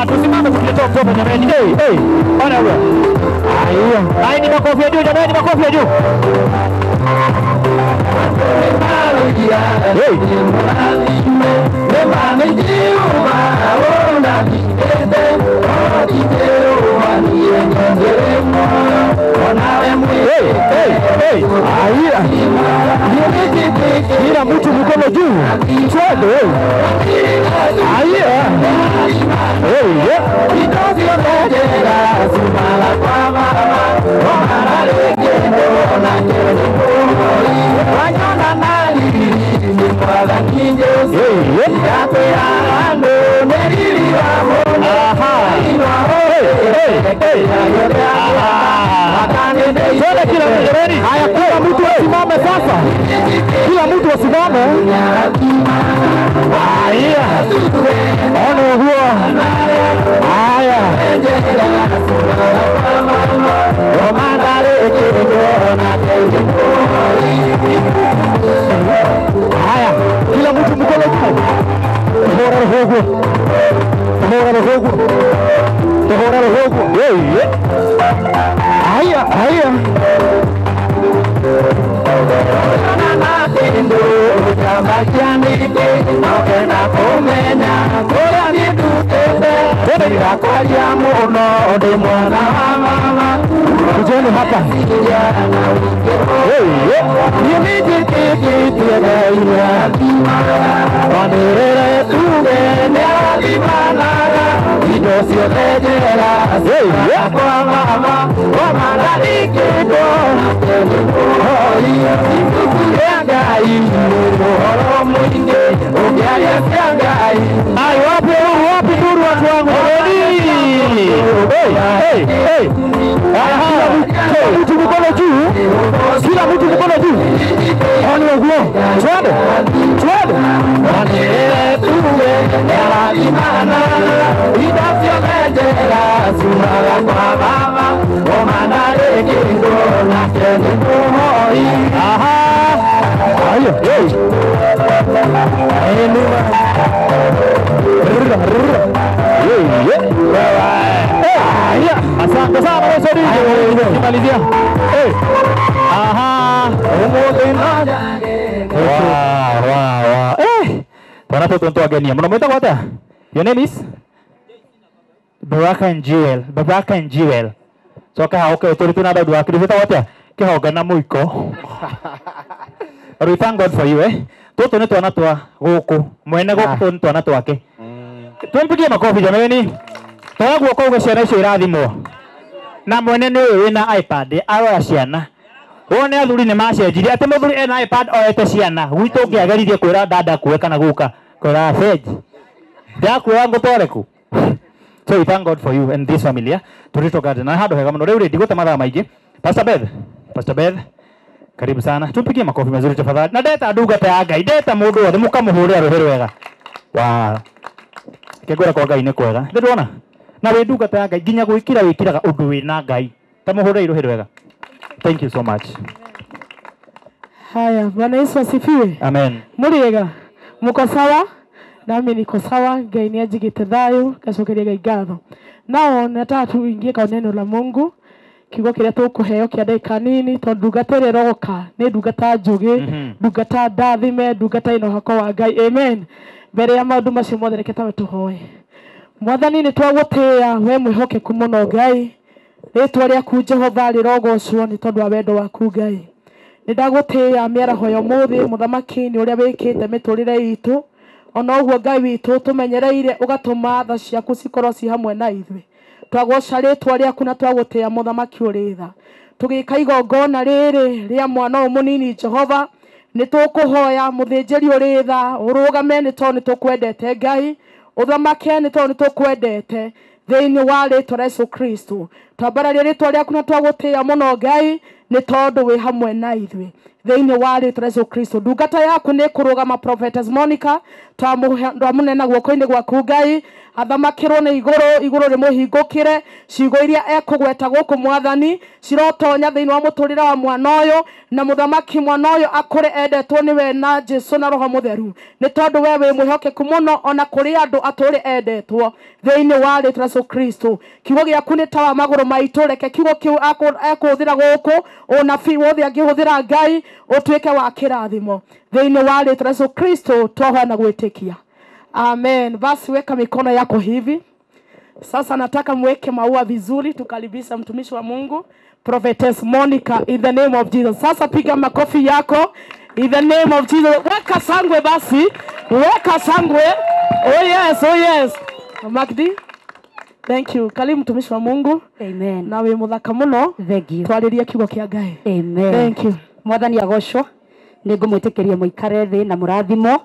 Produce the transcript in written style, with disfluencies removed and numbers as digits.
Tusimame tukiletoa mtoto jamani. Hey, ona wewe. Haya ni makofi ya juu jamani, makofi ya juu. Hey. Hey. Haya. Kila mtu mkono juu. Twende. Haya. Haya, kila mtu asimame sasa. Kila mtu asimame. Haya. Ona huo. Haya. Haya, kila mtu mkono juu. Hora roho. Haya. Kujeni hapa. Wapi duru watu wangu. Hey. Kila mtu mkono juu. Oni wangu. Twende. Asante sana Wasori. Nimalizia. Wow. Bwana tutontoa gani? Mnamwita kwa hata? Your name is Baraka and Jewel. So okay, tulituna bado akilifita wote. Kihogana muiko. We thank God for you Toto ni twana twa guku. Mwene guku twana twake. Tumpigie makofi jamani. Twana guko ugeciana icio irathimo. Na mwene ni wina iPad ara ciana. Wone athuri ni macenjirie ati muthuri ena iPad oete ciana. Gwitu ngiageririe kwira dada kuweka na guka. Kora fed. Ndakuwa ngutoreku. So we thank God for you and this family. Tulitoka na hado hega muno. Riu ndigota mathaa maingi. Pastor Beth. Karibu sana. Tupigie makofi mazuri tafadhali. Na deta ndungata ya Ngai. Deta mundu wothe mukamuhurira ruhero wega. Wow. Kegwera kwa Ngai ni kwega. Ndona. Na we ndungata ya Ngai nginya gwikira wikiraga undu wina Ngai. Tamuhurira ruhero wega. Thank you so much. Haya, Bwana Yesu asifiwe. Amen. Muriega. Muko sawa? Nami niko sawa. Ngai ni ajigite thayo, gacokeria Ngai ngatho. Nao nataka tuingie kwa neno la Mungu. Kiugo kiria tukuheo kia dakika nini tondu ndungata ĩrĩa ĩroka nĩ ndungata njũgĩ, ndungata ndathime, ndungata ĩno hako wa Ngai. Amen. Mbere ya maũndũ macio mothe reke tawe tũhoe. Mwathani nĩ twagũtĩĩa we mwĩhokeku mũno Ngai. Rĩĩtwa rĩaku Jehova rĩrogocwo nĩ tondũ wa wendo waku Ngai. Nĩ ndagũtĩĩa mĩaraho ya ũmũthĩ mũthamaki nĩ ũrĩa wĩkĩte mĩtũrĩre itũ. Ona ũguo Ngai witũ tũmenyereire ũgatũma tha ciaku cikorwo ci hamwe na ithuĩ. Twagoca rĩtwa rĩaku na twagũtĩĩa mũthamaki ũrĩ tha. Tũgĩka igongona rĩrĩ rĩa mwana mũnini Jehova. Nĩ tũkũhoya mũthĩnjĩri ũrĩ tha ũrũgame nĩ tondũ nĩ tũkwendete Ngai. Ũthamake nĩ tondũ nĩ tũkwendete thĩinĩ wa rĩtwa rĩa Yesu Kristo. Twambararia rĩtwa rĩaku na twagũtĩĩa mũno Ngai nĩ tondũ wĩ hamwe na ithuĩ. Theine wale Yesu Kristo ndungata yaku ni kurugama Prophetess Monica twamunena guoko-ini gwaku Ngai athamakirwo ni iguru rimuhingukire ciugo iria ekugweta guku Mwathani cirotonya thiini wa muturire wa mwana uyu na muthamaki mwana uyu akure endetwo niwe na Jesu na Roho Mutheru ni tondu we wi mwihokeku muno ona kuri andu aturi endetwo thiini wa Yesu Kristo kiugo giaku ni tawa maguru maitu reke kiugo kiu akuthira guku onabii wothe angihuthira Ngai utuike wa kirathimo thiini wa Yesu Kristo twahoana gwitikia. Amen. Basi weka mikono yako hivi. Sasa nataka mweke maua vizuri tukaribisha mtumishi wa Mungu Prophetess Monica in the name of Jesus. Sasa piga makofi yako in the name of Jesus. Weka sangwe basi. Weka sangwe. Oh yes, oh yes. Magdi. Thank you. Karibu mtumishi wa Mungu. Amen. Nawe muthaka muno. Thank you. Twariria kiugo kia Ngai. Amen. Thank you. Mwathani agocwo. Ningumwitikiria muikare thi na murathimo.